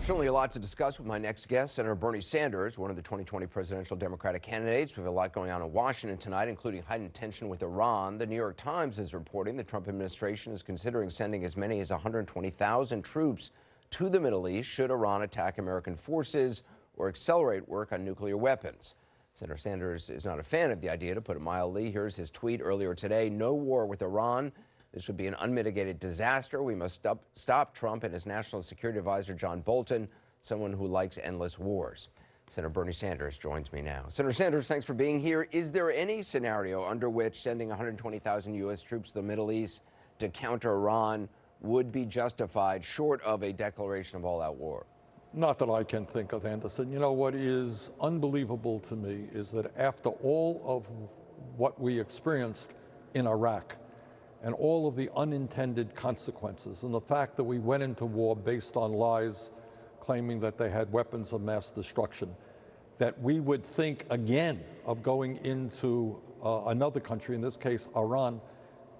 Certainly a lot to discuss with my next guest, Senator Bernie Sanders, one of the 2020 presidential Democratic candidates. We have a lot going on in Washington tonight, including heightened tension with Iran. The New York Times is reporting the Trump administration is considering sending as many as 120,000 troops to the Middle East should Iran attack American forces or accelerate work on nuclear weapons. Senator Sanders is not a fan of the idea, to put it mildly. Here's his tweet earlier today: "No war with Iran. This would be an unmitigated disaster. We must stop Trump and his national security advisor, John Bolton, someone who likes endless wars." Senator Bernie Sanders joins me now. Senator Sanders, thanks for being here. Is there any scenario under which sending 120,000 U.S. troops to the Middle East to counter Iran would be justified short of a declaration of all-out war? Not that I can think of, Anderson. You know, what is unbelievable to me is that after all of what we experienced in Iraq, and all of the unintended consequences, and the fact that we went into war based on lies, claiming that they had weapons of mass destruction, that we would think again of going into another country, in this case Iran,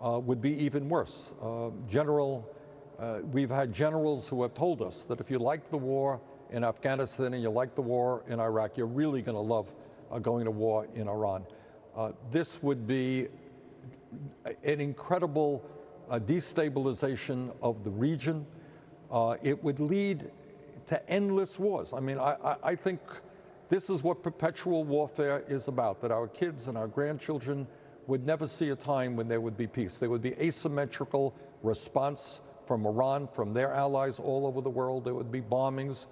would be even worse. We've had generals who have told us that if you like the war in Afghanistan and you like the war in Iraq, you're really going to love going to war in Iran. This would be an incredible destabilization of the region. It would lead to endless wars. I mean, I think this is what perpetual warfare is about, that our kids and our grandchildren would never see a time when there would be peace. There would be asymmetrical response from Iran, from their allies all over the world. There would be bombings.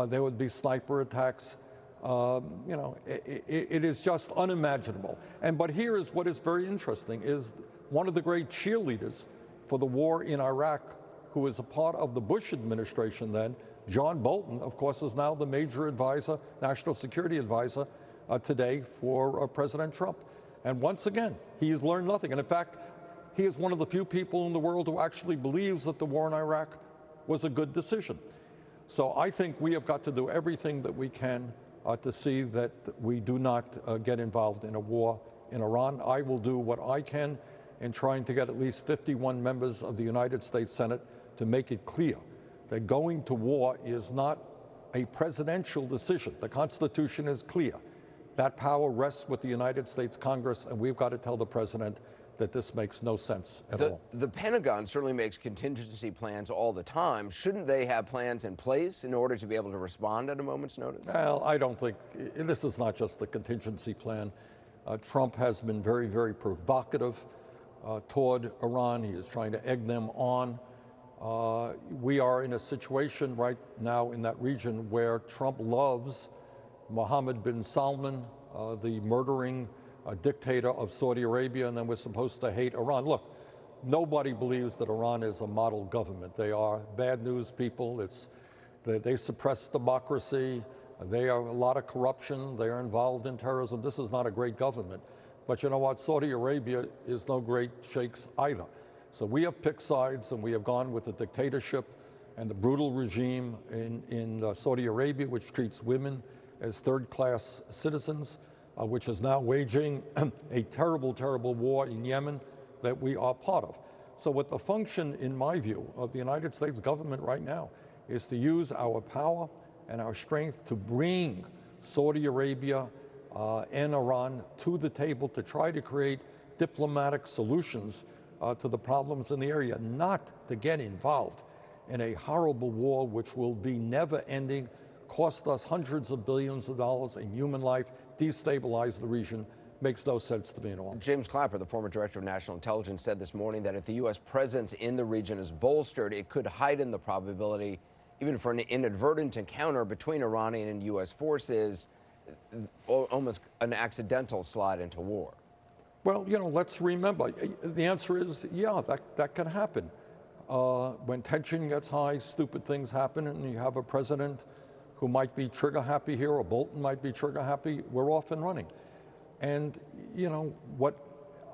There would be sniper attacks. You know, it is just unimaginable. But here is what is very interesting, is one of the great cheerleaders for the war in Iraq, who was a part of the Bush administration then, John Bolton, of course, is now the major advisor, national security advisor today for President Trump. And once again, he has learned nothing. And in fact, he is one of the few people in the world who actually believes that the war in Iraq was a good decision. So I think we have got to do everything that we can to see that we do not get involved in a war in Iran. I will do what I can in trying to get at least 51 members of the United States Senate to make it clear that going to war is not a presidential decision. The Constitution is clear. That power rests with the United States Congress, and we've got to tell the president that this makes no sense at all. The Pentagon certainly makes contingency plans all the time. Shouldn't they have plans in place in order to be able to respond at a moment's notice? Well, I don't think, this is not just the contingency plan. Trump has been very, very provocative toward Iran. He is trying to egg them on. We are in a situation right now in that region where Trump loves Mohammed bin Salman, the murdering dictator of Saudi Arabia, and then we're supposed to hate Iran. Look, nobody believes that Iran is a model government. They are bad news people. They suppress democracy. They are a lot of corruption. They are involved in terrorism. This is not a great government. But you know what? Saudi Arabia is no great shakes either. So we have picked sides, and we have gone with the dictatorship and the brutal regime in Saudi Arabia, which treats women as third-class citizens, which is now waging a terrible, terrible war in Yemen that we are part of. So what the function, in my view, of the United States government right now is to use our power and our strength to bring Saudi Arabia and Iran to the table to try to create diplomatic solutions to the problems in the area, not to get involved in a horrible war which will be never-ending, cost us hundreds of billions of dollars in human life, destabilize the region. Makes no sense to me at all. James Clapper, the former director of national intelligence, said this morning that if the U.S. presence in the region is bolstered, it could heighten the probability, even for an inadvertent encounter between Iranian and U.S. forces, almost an accidental slide into war. Well, you know, let's remember, the answer is, yeah, that can happen. When tension gets high, stupid things happen, and you have a president who might be trigger happy here, or Bolton might be trigger happy, we're off and running. And, you know, what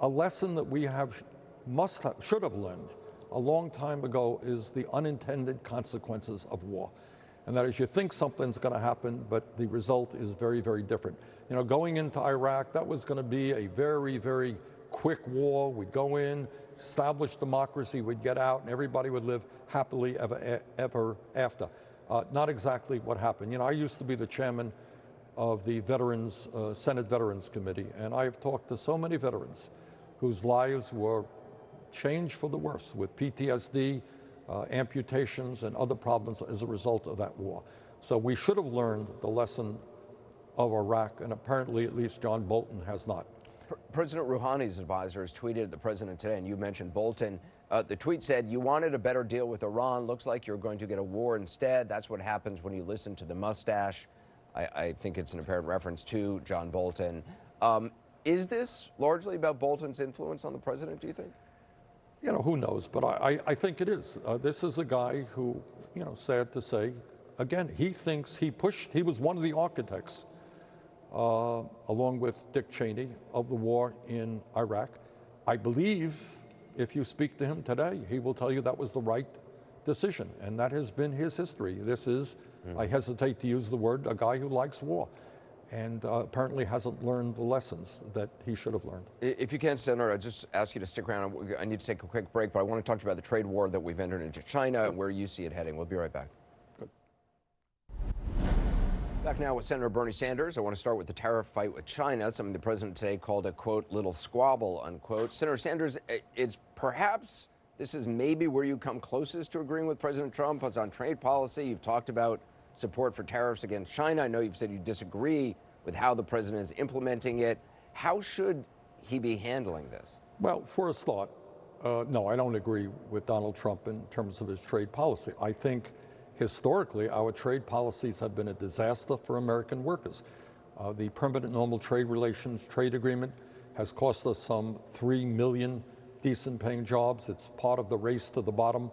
a lesson that we should have learned a long time ago is the unintended consequences of war. And that is, you think something's going to happen, but the result is very, very different. You know, going into Iraq, that was going to be a very, very quick war. We'd go in, establish democracy, we'd get out, and everybody would live happily ever after. not exactly what happened. You know, I used to be the chairman of the Senate Veterans Committee, and I have talked to so many veterans whose lives were changed for the worse with PTSD, amputations, and other problems as a result of that war. So we should have learned the lesson of Iraq, and apparently at least John Bolton has not. President Rouhani's advisors tweeted at the president today, and you mentioned Bolton. The tweet said, "You wanted a better deal with Iran. Looks like you're going to get a war instead. That's what happens when you listen to the mustache." I think it's an apparent reference to John Bolton. Is this largely about Bolton's influence on the president, do you think? You know, who knows? But I think it is. This is a guy who, you know, sad to say, again, he thinks he was one of the architects, along with Dick Cheney, of the war in Iraq. I believe if you speak to him today, he will tell you that was the right decision, and that has been his history. This is, I hesitate to use the word, a guy who likes war, and apparently hasn't learned the lessons that he should have learned. If you can, Senator, I'd just ask you to stick around. I need to take a quick break, but I want to talk to you about the trade war that we've entered into China and where you see it heading. We'll be right back. Good. Back now with Senator Bernie Sanders. I want to start with the tariff fight with China, something the president today called a, quote, little squabble, unquote. Senator Sanders, this is maybe where you come closest to agreeing with President Trump. It's on trade policy. You've talked about support for tariffs against China. I know you've said you disagree with how the president is implementing it. How should he be handling this? Well, for a start, no, I don't agree with Donald Trump in terms of his trade policy. I think historically our trade policies have been a disaster for American workers. The Permanent Normal Trade Relations trade agreement has cost us some 3 million decent paying jobs. It's part of the race to the bottom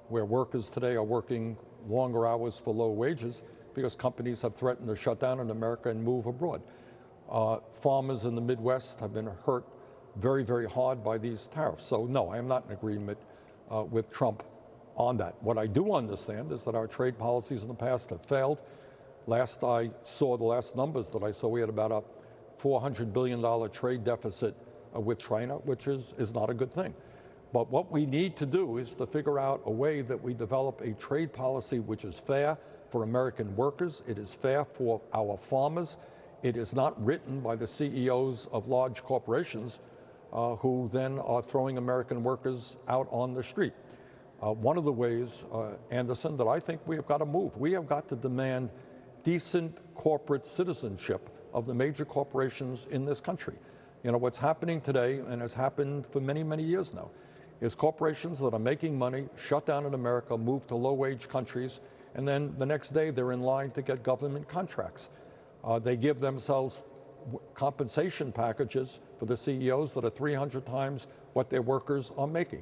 where workers today are working longer hours for low wages because companies have threatened to shut down in America and move abroad. Farmers in the Midwest have been hurt very, very hard by these tariffs. So no, I am not in agreement with Trump on that. What I do understand is that our trade policies in the past have failed. Last I saw, the last numbers that I saw, we had about a $400 billion trade deficit with China, which is not a good thing. But what we need to do is to figure out a way that we develop a trade policy which is fair for American workers, it is fair for our farmers, it is not written by the CEOs of large corporations who then are throwing American workers out on the street. One of the ways, Anderson, that I think we have got to move, we have got to demand decent corporate citizenship of the major corporations in this country. You know, what's happening today, and has happened for many, many years now, is corporations that are making money shut down in America, move to low-wage countries, and then the next day they're in line to get government contracts. They give themselves compensation packages for the CEOs that are 300 times what their workers are making.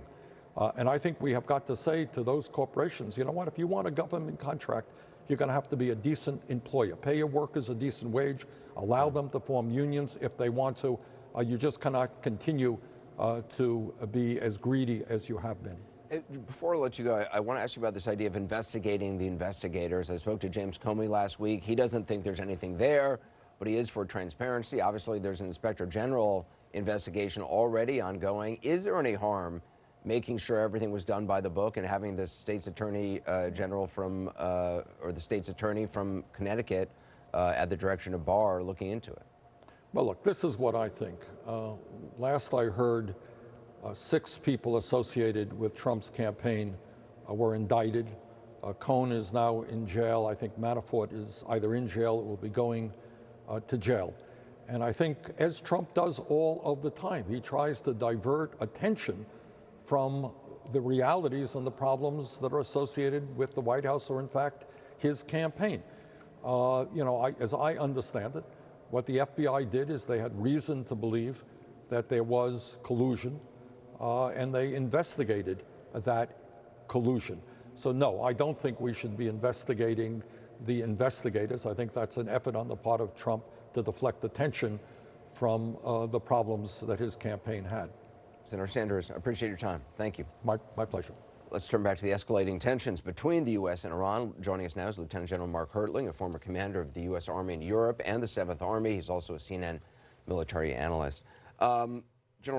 And I think we have got to say to those corporations, you know what, if you want a government contract, you're going to have to be a decent employer. Pay your workers a decent wage, allow them to form unions if they want to. You just cannot continue to be as greedy as you have been. Before I let you go, I want to ask you about this idea of investigating the investigators. I spoke to James Comey last week. He doesn't think there's anything there, but he is for transparency. Obviously, there's an Inspector General investigation already ongoing. Is there any harm making sure everything was done by the book and having the state's attorney general from, or the state's attorney from Connecticut at the direction of Barr looking into it? Well, look, this is what I think. Last I heard, 6 people associated with Trump's campaign were indicted. Cohn is now in jail. I think Manafort is either in jail or will be going to jail. And I think, as Trump does all of the time, he tries to divert attention from the realities and the problems that are associated with the White House, or in fact, his campaign. You know, as I understand it, what the FBI did is they had reason to believe that there was collusion, and they investigated that collusion. So no, I don't think we should be investigating the investigators. I think that's an effort on the part of Trump to deflect attention from the problems that his campaign had. Senator Sanders, I appreciate your time. Thank you. My pleasure. Let's turn back to the escalating tensions between the U.S. and Iran. Joining us now is Lieutenant General Mark Hertling, a former commander of the U.S. Army in Europe and the 7th Army. He's also a CNN military analyst. General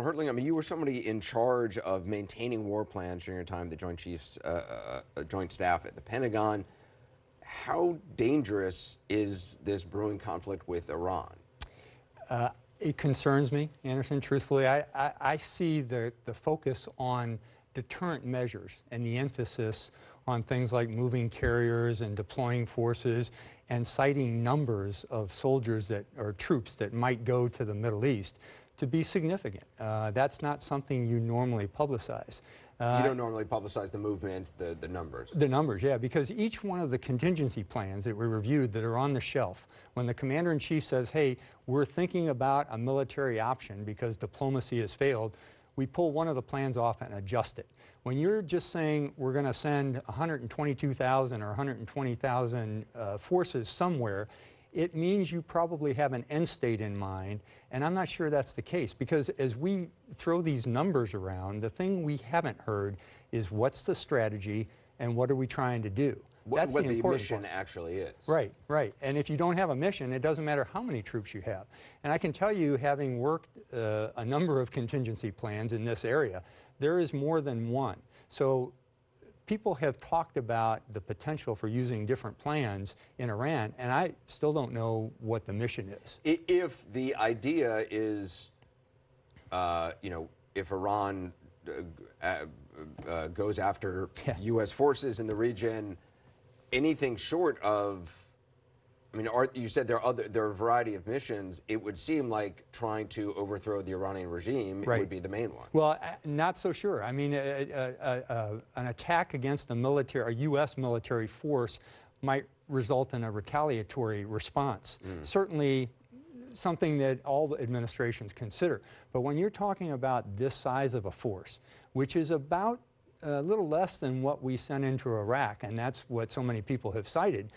Hertling, I mean, you were somebody in charge of maintaining war plans during your time, the Joint Chiefs, Joint Staff at the Pentagon. how dangerous is this brewing conflict with Iran? It concerns me, Anderson, truthfully. I see the focus on deterrent measures and the emphasis on things like moving carriers and deploying forces and citing numbers of soldiers or troops that might go to the Middle East to be significant. That's not something you normally publicize. You don't normally publicize the movement, the numbers. The numbers, yeah, because each one of the contingency plans that we reviewed that are on the shelf, when the commander-in-chief says, hey, we're thinking about a military option because diplomacy has failed, we pull one of the plans off and adjust it. When you're just saying we're going to send 122,000 or 120,000 forces somewhere, it means you probably have an end state in mind, and I'm not sure that's the case, because as we throw these numbers around, the thing we haven't heard is what's the strategy and what are we trying to do? That's what the important mission part. actually is. Right, right. And if you don't have a mission, it doesn't matter how many troops you have. And I can tell you, having worked a number of contingency plans in this area, there is more than one. So people have talked about the potential for using different plans in Iran, and I still don't know what the mission is. If the idea is, if Iran goes after U.S. forces in the region, anything short of, you said there are a variety of missions. It would seem like trying to overthrow the Iranian regime would be the main one. Well, not so sure. I mean, an attack against a U.S. military force might result in a retaliatory response. Certainly something that all administrations consider. But when you're talking about this size of a force, which is about a little less than what we sent into Iraq, and that's what so many people have cited,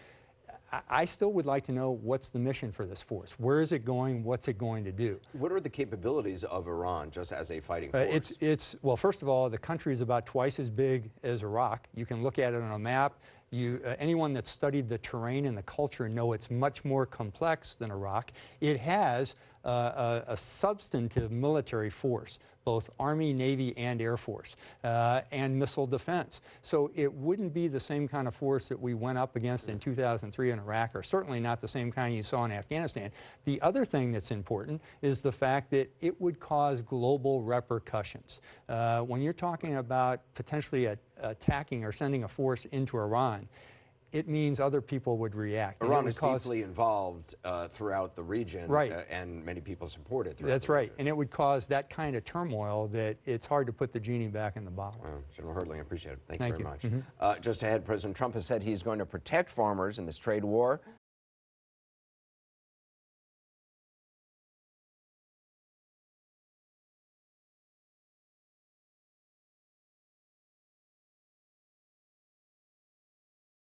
I still would like to know what's the mission for this force. Where is it going? What's it going to do? What are the capabilities of Iran just as a fighting force? Well, first of all, the country is about twice as big as Iraq. You can look at it on a map. Anyone that's studied the terrain and the culture know it's much more complex than Iraq. It has a substantive military force, both Army, Navy, and Air Force, and missile defense. So it wouldn't be the same kind of force that we went up against in 2003 in Iraq, or certainly not the same kind you saw in Afghanistan. The other thing that's important is the fact that it would cause global repercussions. When you're talking about potentially attacking or sending a force into Iran, it means other people would react. Iran is deeply involved throughout the region, right, and many people support it. That's right, and it would cause that kind of turmoil that it's hard to put the genie back in the bottle. General Herdling, I appreciate it. Thank you very much. Just ahead, President Trump has said he's going to protect farmers in this trade war.